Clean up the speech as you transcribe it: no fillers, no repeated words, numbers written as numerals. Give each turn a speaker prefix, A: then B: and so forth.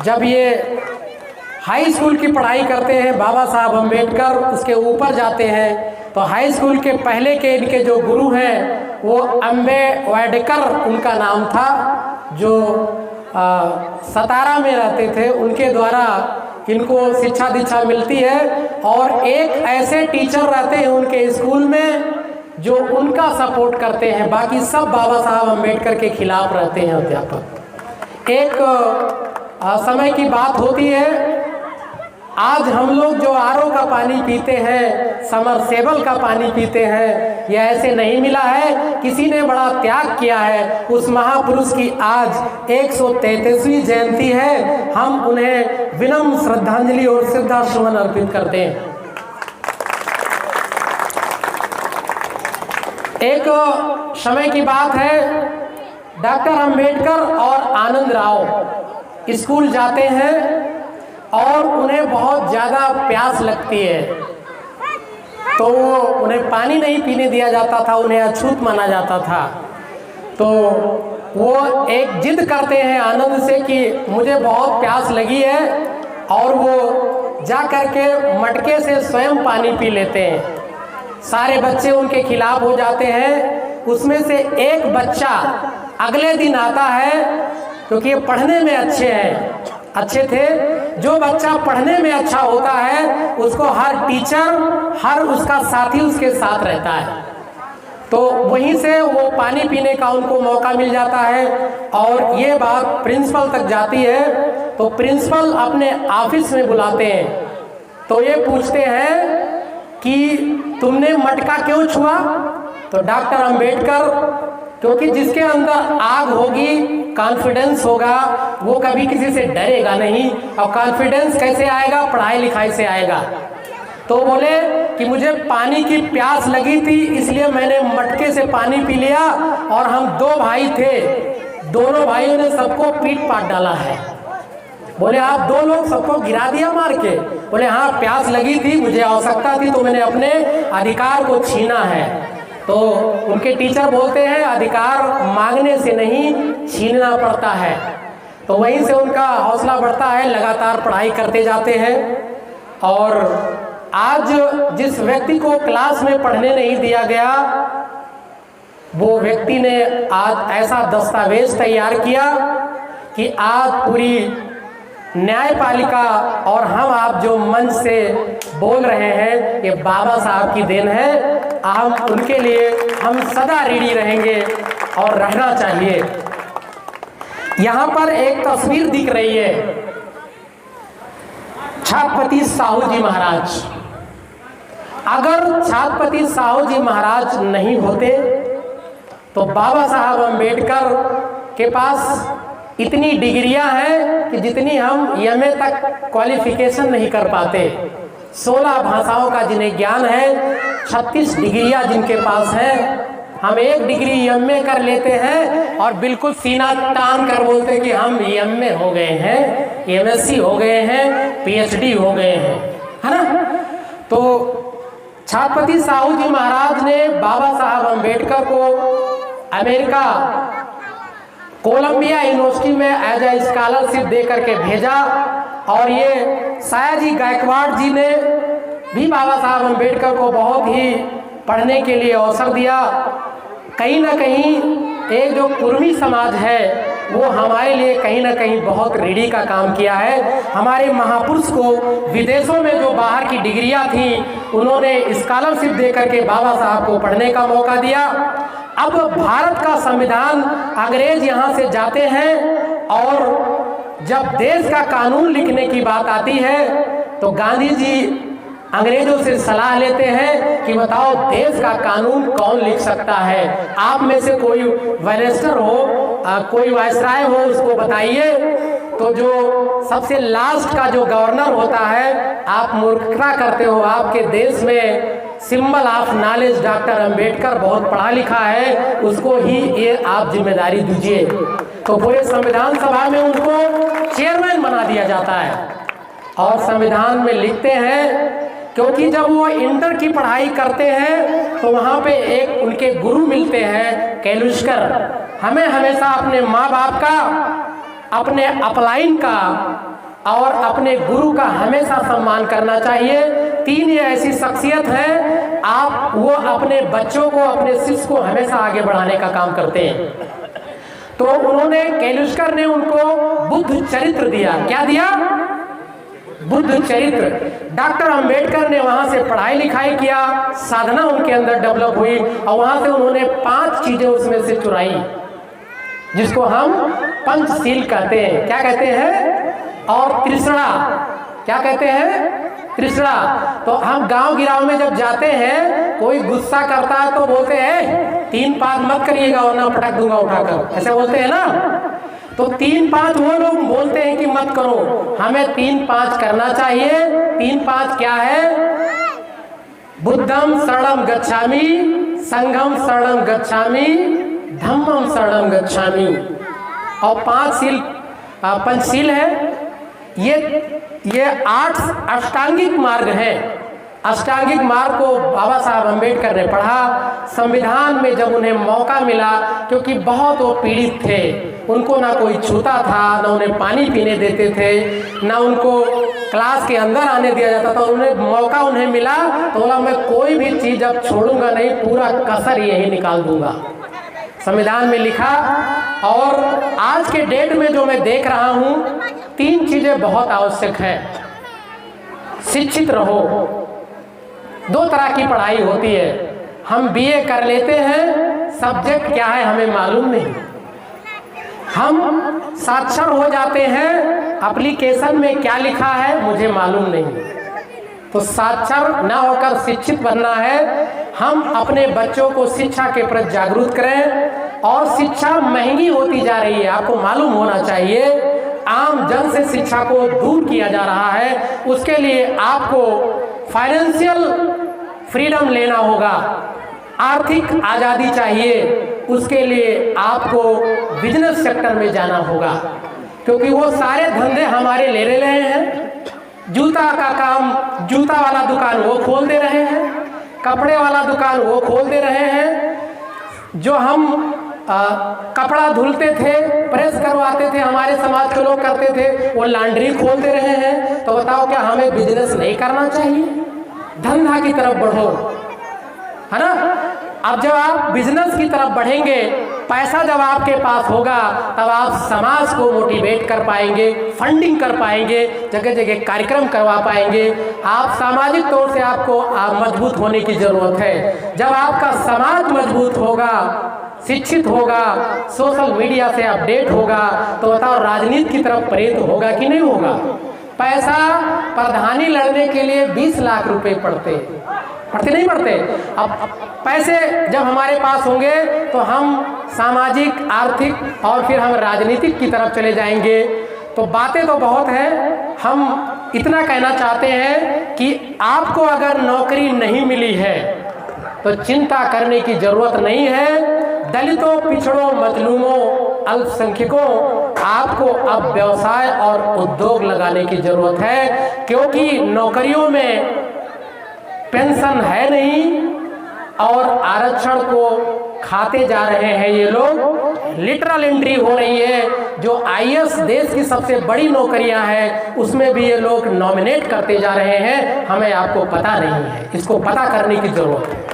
A: जब ये high school की पढ़ाई करते हैं बाबा साहब अम्बेडकर, उसके ऊपर जाते हैं तो हाई स्कूल के पहले के इनके जो गुरु हैं वो अम्बेडकर उनका नाम था, जो सतारा में रहते थे। उनके द्वारा इनको शिक्षा दीक्षा मिलती है और एक ऐसे टीचर रहते हैं उनके स्कूल में जो उनका सपोर्ट करते हैं, बाकी सब बाबा साहब अम्बेडकर के खिलाफ रहते हैं अध्यापक। एक समय की बात होती है, आज हम लोग जो आरओ का पानी पीते हैं, समरसेबल का पानी पीते हैं, यह ऐसे नहीं मिला है, किसी ने बड़ा त्याग किया है। उस महापुरुष की आज 133वीं जयंती है, हम उन्हें विनम्र श्रद्धांजलि और श्रद्धा सुमन अर्पित करते हैं। एक समय की बात है, डॉक्टर अंबेडकर और आनंद राव स्कूल जाते हैं और उन्हें बहुत ज़्यादा प्यास लगती है, तो उन्हें पानी नहीं पीने दिया जाता था, उन्हें अछूत माना जाता था। तो वो एक जिद करते हैं आनंद से कि मुझे बहुत प्यास लगी है, और वो जा कर के मटके से स्वयं पानी पी लेते हैं। सारे बच्चे उनके खिलाफ हो जाते हैं। उसमें से एक बच्चा अगले दिन आता है, क्योंकि ये पढ़ने में अच्छे थे। जो बच्चा पढ़ने में अच्छा होता है उसको हर टीचर, हर उसका साथी उसके साथ रहता है। तो वहीं से वो पानी पीने का उनको मौका मिल जाता है और ये बात प्रिंसिपल तक जाती है। तो प्रिंसिपल अपने ऑफिस में बुलाते हैं, तो ये पूछते हैं कि तुमने मटका क्यों छुआ? तो डॉक्टर अंबेडकर, क्योंकि जिसके अंदर आग होगी, कॉन्फिडेंस होगा, वो कभी किसी से डरेगा नहीं। और कॉन्फिडेंस कैसे आएगा? पढ़ाई लिखाई से आएगा। तो बोले कि मुझे पानी की प्यास लगी थी, इसलिए मैंने मटके से पानी पी लिया, और हम 2 भाई थे, दोनों भाइयों ने सबको पीट पाट डाला है। बोले आप 2 लोग सबको गिरा दिया मार के? बोले हाँ, प्यास लगी थी, मुझे आवश्यकता थी, तो मैंने अपने अधिकार को छीना है। तो उनके टीचर बोलते हैं अधिकार मांगने से नहीं, छीनना पड़ता है। तो वहीं से उनका हौसला बढ़ता है, लगातार पढ़ाई करते जाते हैं। और आज जिस व्यक्ति को क्लास में पढ़ने नहीं दिया गया, वो व्यक्ति ने आज ऐसा दस्तावेज तैयार किया कि आज पूरी न्यायपालिका और हम आप जो मंच से बोल रहे हैं, ये बाबा साहब की देन है। हम उनके लिए हम सदा ऋणी रहेंगे और रहना चाहिए। यहाँ पर एक तस्वीर दिख रही है, छत्रपति साहू जी महाराज। अगर छत्रपति साहू जी महाराज नहीं होते तो बाबा साहब अम्बेडकर के पास इतनी डिग्रियां हैं कि जितनी हम एमए तक क्वालिफिकेशन नहीं कर पाते। 16 भाषाओं का जिन्हें ज्ञान है, 36 डिग्रियां जिनके पास है। हम 1 डिग्री एमए कर लेते हैं और बिल्कुल सीना तान कर बोलते कि हम एमए हो गए हैं, एमएससी हो गए हैं, पीएचडी हो गए हैं, है ना। तो छत्रपति साहू जी महाराज ने बाबा साहब अम्बेडकर को अमेरिका कोलंबिया यूनिवर्सिटी में एज ए स्कॉलरशिप दे करके भेजा। और ये सयाजी गायकवाड़ जी ने भी बाबा साहब अम्बेडकर को बहुत ही पढ़ने के लिए अवसर दिया। कहीं ना कहीं एक जो कुर्मी समाज है वो हमारे लिए कहीं ना कहीं बहुत ऋणी का काम किया है। हमारे महापुरुष को विदेशों में जो बाहर की डिग्रियां थी, उन्होंने स्कॉलरशिप दे करके बाबा साहब को पढ़ने का मौका दिया। अब भारत का संविधान अंग्रेज यहाँ से जाते हैं और जब देश का कानून लिखने की बात आती है तो गांधी जी अंग्रेजों से सलाह लेते हैं कि बताओ देश का कानून कौन लिख सकता है। आप में से कोई बैरिस्टर हो, कोई वायसराय हो, उसको बताइए। तो जो सबसे लास्ट का जो गवर्नर होता है, आप मूर्खता करते हो, आपके देश में symbol of knowledge doctor Ambedkar बहुत पढ़ा लिखा है, उसको ही ये आप जिम्मेदारी दीजिए। तो पूरे संविधान सभा में उनको चेयरमैन बना दिया जाता है। और संविधान में लिखते हैं, क्योंकि जब वो इंटर की पढ़ाई करते हैं तो वहाँ पे एक उनके गुरु मिलते हैं कैलुष्कर। हमें हमेशा अपने माँ बाप का, अपने अपलाइन का और अपने गुरु का हमेशा सम्मान करना चाहिए। 3 ये ऐसी शख्सियत है, वो अपने बच्चों को, अपने शिष्य को हमेशा आगे बढ़ाने का काम करते हैं। तो उन्होंने, कैलुष्कर ने उनको बुद्ध चरित्र दिया। क्या दिया? बुद्ध चरित्र। डॉक्टर अंबेडकर ने वहां से पढ़ाई लिखाई किया, साधना उनके अंदर डेवलप हुई और वहां से उन्होंने 5 चीजें उसमें से चुराई, जिसको हम पंचशील कहते हैं। क्या कहते हैं? और तृष्णा। क्या कहते हैं? तृष्णा। तो हम गांव गिराव में जब जाते हैं, कोई गुस्सा करता है तो बोलते हैं 3-5 मत करिएगा वरना पटक दूंगा उठाकर, ऐसे बोलते हैं ना। तो 3-5 वो लोग बोलते हैं कि मत करो, हमें 3-5 करना चाहिए। 3-5 क्या है? बुद्धम शरणम गच्छामि, संघम शरणम गच्छामि, धम्मम शरणम गच्छामि। और 5 पंचशील है। ये 8 अष्टांगिक मार्ग है। अष्टांगिक मार्ग को बाबा साहब अंबेडकर ने पढ़ा। संविधान में जब उन्हें मौका मिला, क्योंकि बहुत वो पीड़ित थे, उनको ना कोई छूता था, ना उन्हें पानी पीने देते थे, ना उनको क्लास के अंदर आने दिया जाता था। उन्हें मौका मिला तो बोला मैं कोई भी चीज़ अब छोड़ूंगा नहीं, पूरा कसर यही निकाल दूंगा। संविधान में लिखा। और आज के डेट में जो मैं देख रहा हूँ, 3 चीजें बहुत आवश्यक है। शिक्षित रहो। 2 तरह की पढ़ाई होती है। हम बीए कर लेते हैं, सब्जेक्ट क्या है हमें मालूम नहीं, हम साक्षर हो जाते हैं, एप्लीकेशन में क्या लिखा है मुझे मालूम नहीं। तो साक्षर ना होकर शिक्षित बनना है। हम अपने बच्चों को शिक्षा के प्रति जागरूक करें। और शिक्षा महंगी होती जा रही है, आपको मालूम होना चाहिए। आम जन से शिक्षा को दूर किया जा रहा है। उसके लिए आपको फाइनेंशियल फ्रीडम लेना होगा, आर्थिक आज़ादी चाहिए। उसके लिए आपको बिजनेस सेक्टर में जाना होगा, क्योंकि वो सारे धंधे हमारे ले रहे हैं। जूता का काम, जूता वाला दुकान वो खोल दे रहे हैं, कपड़े वाला दुकान वो खोल दे रहे हैं। जो हम कपड़ा धुलते थे, प्रेस करवाते थे, हमारे समाज के लोग करते थे, वो लॉन्ड्री खोल दे रहे हैं। तो बताओ क्या हमें बिजनेस नहीं करना चाहिए? धंधा की तरफ बढ़ो, है ना। अब जब आप बिजनेस की तरफ बढ़ेंगे, पैसा जब आपके पास होगा, तब आप समाज को मोटिवेट कर पाएंगे, फंडिंग कर पाएंगे, जगह जगह कार्यक्रम करवा पाएंगे। आप सामाजिक तौर से आपको मजबूत होने की जरूरत है। जब आपका समाज मजबूत होगा, शिक्षित होगा, सोशल मीडिया से अपडेट होगा, तो बताओ राजनीति की तरफ प्रेरित होगा कि नहीं होगा? पैसा प्रधानी लड़ने के लिए 20 लाख रुपए पड़ते नहीं पड़ते? अब पैसे जब हमारे पास होंगे तो हम सामाजिक, आर्थिक और फिर हम राजनीतिक की तरफ चले जाएंगे। तो बातें तो बहुत है। हम इतना कहना चाहते हैं कि आपको अगर नौकरी नहीं मिली है तो चिंता करने की जरूरत नहीं है। दलितों, पिछड़ों, मजलूमों, अल्पसंख्यकों, आपको अब व्यवसाय और उद्योग लगाने की जरूरत है, क्योंकि नौकरियों में पेंशन है नहीं और आरक्षण को खाते जा रहे हैं ये लोग। लिटरल एंट्री हो रही है। जो आईएएस देश की सबसे बड़ी नौकरियां हैं, उसमें भी ये लोग नॉमिनेट करते जा रहे हैं। हमें आपको पता नहीं है, इसको पता करने की जरूरत है।